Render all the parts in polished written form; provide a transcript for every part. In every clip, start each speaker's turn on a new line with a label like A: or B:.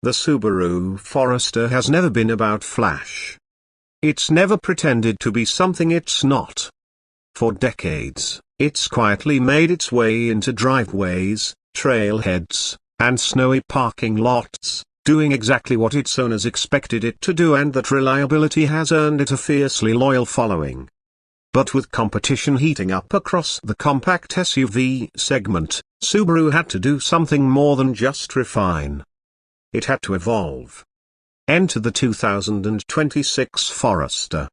A: The Subaru Forester has never been about flash. It's never pretended to be something it's not. For decades, it's quietly made its way into driveways, trailheads, and snowy parking lots, doing exactly what its owners expected it to do, and that reliability has earned it a fiercely loyal following. But with competition heating up across the compact SUV segment, Subaru had to do something more than just refine. It had to evolve. Enter the 2026 Forester.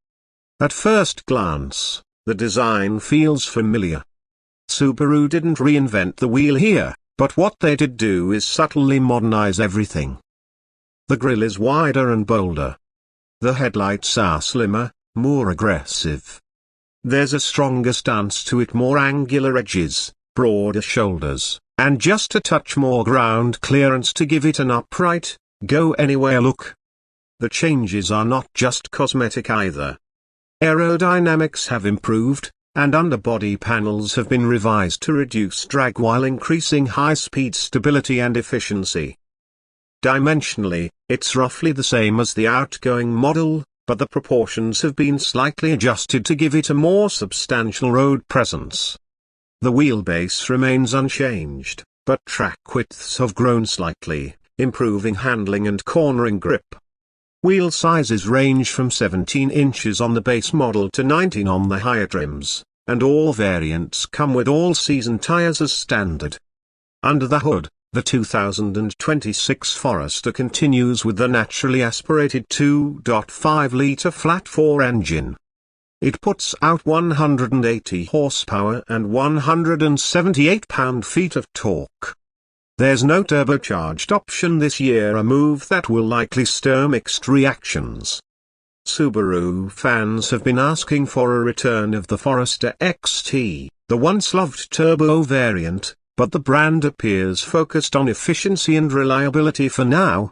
A: At first glance, the design feels familiar. Subaru didn't reinvent the wheel here, but what they did do is subtly modernize everything. The grille is wider and bolder. The headlights are slimmer, more aggressive. There's a stronger stance to it, more angular edges, broader shoulders, and just a touch more ground clearance to give it an upright, go-anywhere look. The changes are not just cosmetic either. Aerodynamics have improved, and underbody panels have been revised to reduce drag while increasing high-speed stability and efficiency. Dimensionally, it's roughly the same as the outgoing model, but the proportions have been slightly adjusted to give it a more substantial road presence. The wheelbase remains unchanged, but track widths have grown slightly, improving handling and cornering grip. Wheel sizes range from 17 inches on the base model to 19 on the higher trims, and all variants come with all-season tires as standard. Under the hood, the 2026 Forester continues with the naturally aspirated 2.5-litre flat-4 engine. It puts out 180 horsepower and 178 pound-feet of torque. There's no turbocharged option this year, a move that will likely stir mixed reactions. Subaru fans have been asking for a return of the Forester XT, the once-loved turbo variant, but the brand appears focused on efficiency and reliability for now.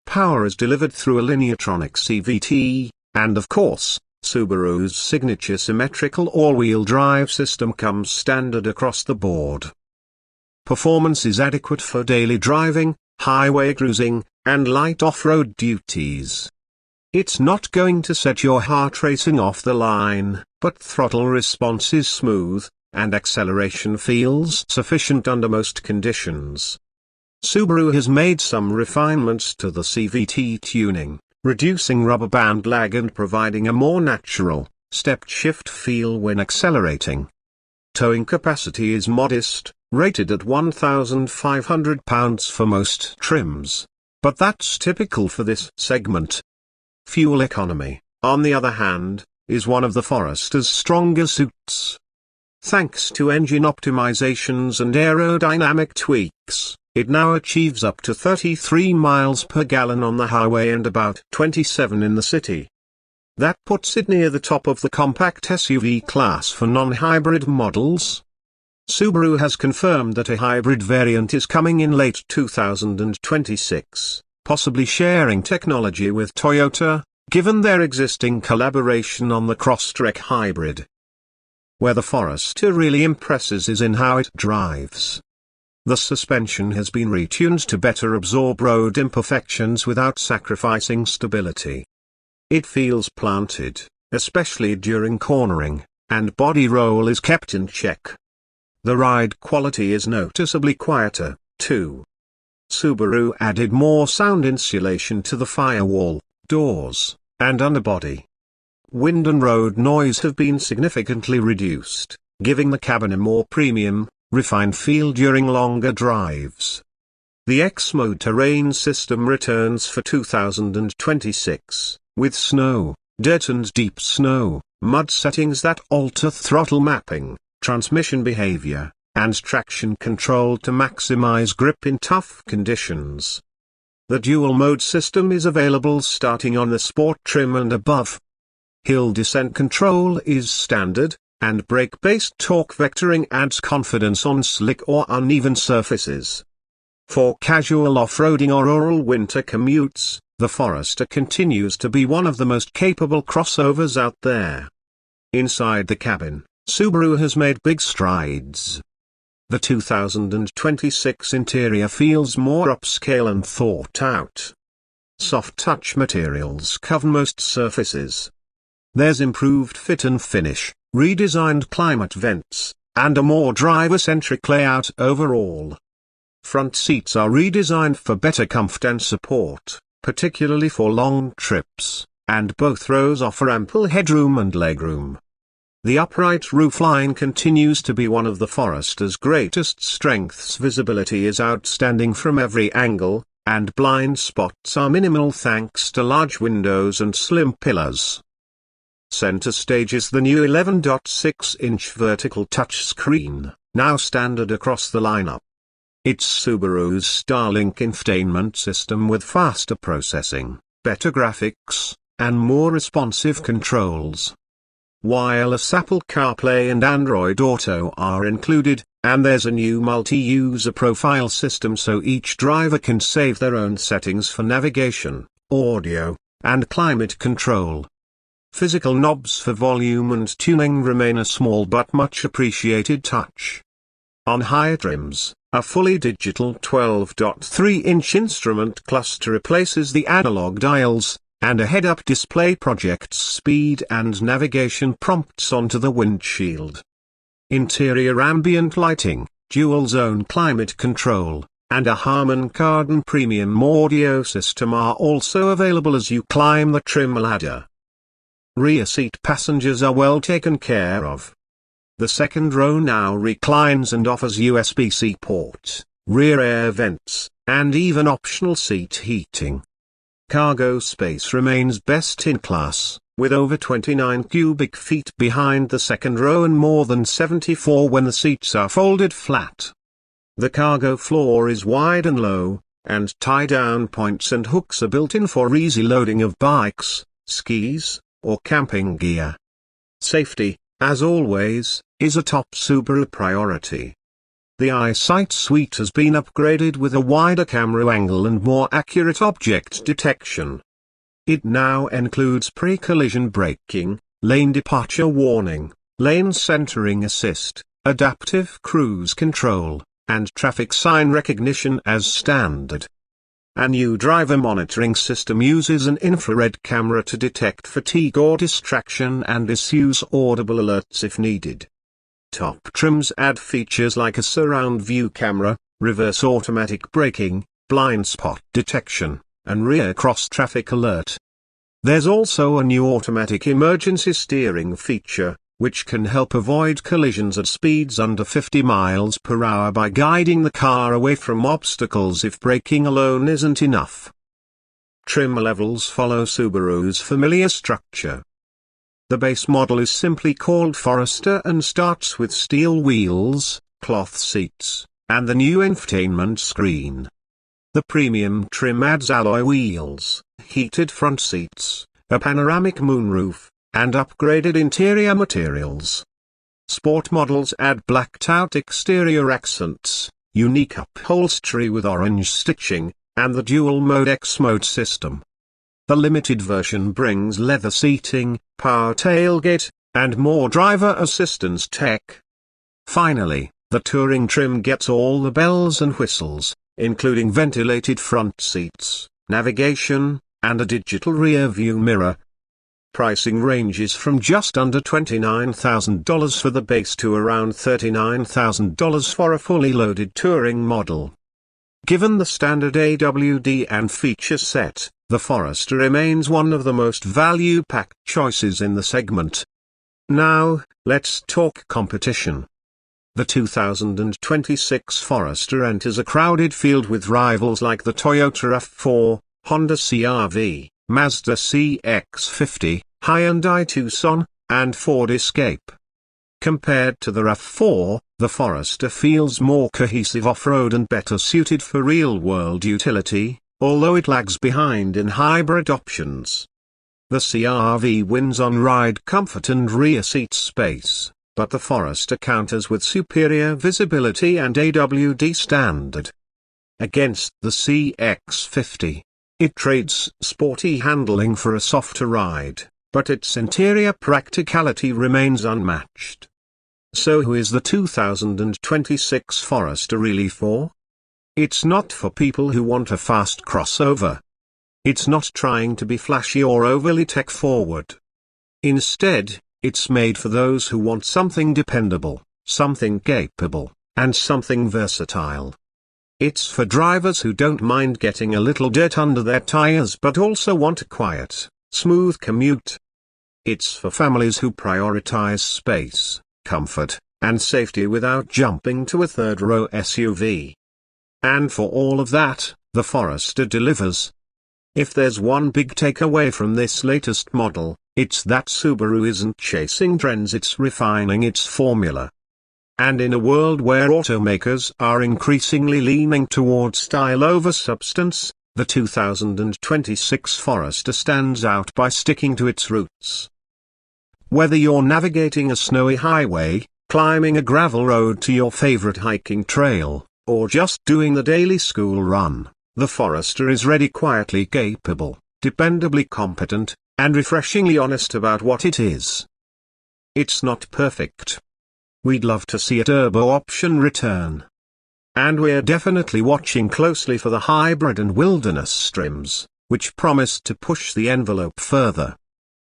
A: Power is delivered through a Lineartronic CVT, and of course, Subaru's signature symmetrical all-wheel drive system comes standard across the board. Performance is adequate for daily driving, highway cruising, and light off-road duties. It's not going to set your heart racing off the line, but throttle response is smooth, and acceleration feels sufficient under most conditions. Subaru has made some refinements to the CVT tuning, reducing rubber band lag and providing a more natural, step-shift feel when accelerating. Towing capacity is modest, rated at 1,500 pounds for most trims, but that's typical for this segment. Fuel economy, on the other hand, is one of the Forester's stronger suits. Thanks to engine optimizations and aerodynamic tweaks, it now achieves up to 33 miles per gallon on the highway and about 27 in the city. That puts it near the top of the compact SUV class for non-hybrid models. Subaru has confirmed that a hybrid variant is coming in late 2026, possibly sharing technology with Toyota, given their existing collaboration on the Crosstrek hybrid. Where the Forester really impresses is in how it drives. The suspension has been retuned to better absorb road imperfections without sacrificing stability. It feels planted, especially during cornering, and body roll is kept in check. The ride quality is noticeably quieter, too. Subaru added more sound insulation to the firewall, doors, and underbody. Wind and road noise have been significantly reduced, giving the cabin a more premium, refined feel during longer drives. The X-Mode terrain system returns for 2026, with snow, dirt and deep snow, mud settings that alter throttle mapping, transmission behavior, and traction control to maximize grip in tough conditions. The dual-mode system is available starting on the Sport trim and above. Hill descent control is standard, and brake-based torque vectoring adds confidence on slick or uneven surfaces. For casual off-roading or rural winter commutes, the Forester continues to be one of the most capable crossovers out there. Inside the cabin, Subaru has made big strides. The 2026 interior feels more upscale and thought out. Soft touch materials cover most surfaces. There's improved fit and finish, redesigned climate vents, and a more driver-centric layout overall. Front seats are redesigned for better comfort and support, particularly for long trips, and both rows offer ample headroom and legroom. The upright roofline continues to be one of the Forester's greatest strengths. Visibility is outstanding from every angle, and blind spots are minimal thanks to large windows and slim pillars. Center stage is the new 11.6-inch vertical touchscreen, now standard across the lineup. It's Subaru's Starlink infotainment system with faster processing, better graphics, and more responsive controls. Wireless Apple CarPlay and Android Auto are included, and there's a new multi-user profile system so each driver can save their own settings for navigation, audio, and climate control. Physical knobs for volume and tuning remain a small but much appreciated touch. On higher trims, a fully digital 12.3-inch instrument cluster replaces the analog dials, and a head-up display projects speed and navigation prompts onto the windshield. Interior ambient lighting, dual-zone climate control, and a Harman Kardon premium audio system are also available as you climb the trim ladder. Rear seat passengers are well taken care of. The second row now reclines and offers USB-C port, rear air vents, and even optional seat heating. Cargo space remains best in class, with over 29 cubic feet behind the second row and more than 74 when the seats are folded flat. The cargo floor is wide and low, and tie-down points and hooks are built in for easy loading of bikes, skis, or camping gear. Safety, as always, is a top Subaru priority. The Eyesight suite has been upgraded with a wider camera angle and more accurate object detection. It now includes pre-collision braking, lane departure warning, lane centering assist, adaptive cruise control, and traffic sign recognition as standard. A new driver monitoring system uses an infrared camera to detect fatigue or distraction and issues audible alerts if needed. Top trims add features like a surround view camera, reverse automatic braking, blind spot detection, and rear cross-traffic alert. There's also a new automatic emergency steering feature, which can help avoid collisions at speeds under 50 miles per hour by guiding the car away from obstacles if braking alone isn't enough. Trim levels follow Subaru's familiar structure. The base model is simply called Forester and starts with steel wheels, cloth seats, and the new infotainment screen. The premium trim adds alloy wheels, heated front seats, a panoramic moonroof, and upgraded interior materials. Sport models add blacked-out exterior accents, unique upholstery with orange stitching, and the dual-mode X-mode system. The limited version brings leather seating, power tailgate, and more driver assistance tech. Finally, the touring trim gets all the bells and whistles, including ventilated front seats, navigation, and a digital rear view mirror. Pricing ranges from just under $29,000 for the base to around $39,000 for a fully loaded touring model. Given the standard AWD and feature set, the Forester remains one of the most value-packed choices in the segment. Now, let's talk competition. The 2026 Forester enters a crowded field with rivals like the Toyota RAV4, Honda CR-V, Mazda CX-50, Hyundai Tucson, and Ford Escape. Compared to the RAV4, the Forester feels more cohesive off-road and better suited for real-world utility, although it lags behind in hybrid options. The CR-V wins on ride comfort and rear seat space, but the Forester counters with superior visibility and AWD standard. Against the CX-50, it trades sporty handling for a softer ride, but its interior practicality remains unmatched. So who is the 2026 Forester really for? It's not for people who want a fast crossover. It's not trying to be flashy or overly tech-forward. Instead, it's made for those who want something dependable, something capable, and something versatile. It's for drivers who don't mind getting a little dirt under their tires but also want a quiet, smooth commute. It's for families who prioritize space, comfort, and safety without jumping to a third-row SUV. And for all of that, the Forester delivers. If there's one big takeaway from this latest model, it's that Subaru isn't chasing trends, it's refining its formula. And in a world where automakers are increasingly leaning towards style over substance, the 2026 Forester stands out by sticking to its roots. Whether you're navigating a snowy highway, climbing a gravel road to your favorite hiking trail, or just doing the daily school run, the Forester is ready, quietly capable, dependably competent, and refreshingly honest about what it is. It's not perfect. We'd love to see a turbo option return. And we're definitely watching closely for the hybrid and wilderness trims, which promise to push the envelope further.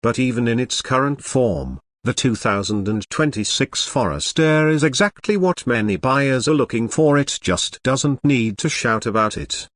A: But even in its current form, the 2026 Forester is exactly what many buyers are looking for. It just doesn't need to shout about it.